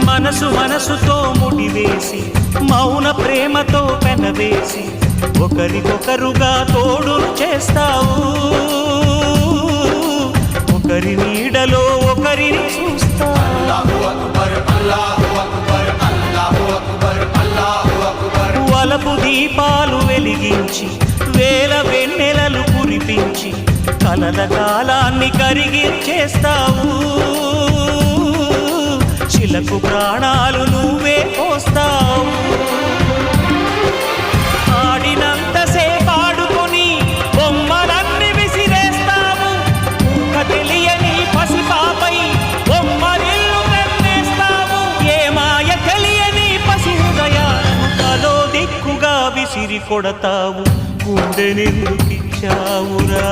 మనసు మనసుతో ముడివేసి మౌన ప్రేమతో పెనవేసి ఒకరికొకరుగా తోడును చేస్తావు. ఒకరి నీడలో ఒకరిని చూస్తావు. వలపు దీపాలు వెలిగించి వేల వెన్నెలలు కురిపించి కలల కాలాన్ని కరిగించేస్తావు. శిలకు ప్రాణాలు నువ్వే పోస్తావు. ఆడినంతసేపు ఆడుకొని బొమ్మలన్నీ విసిరేస్తావు. ఊహ తెలియని పసిపాపై బొమ్మరిల్లు వెన్నేస్తావు. ఏ మాయ తెలియని పసి హృదయాలను తలో దిక్కుగా విసిరి కొడతావు. గుండెనెందుకిచ్చావురా?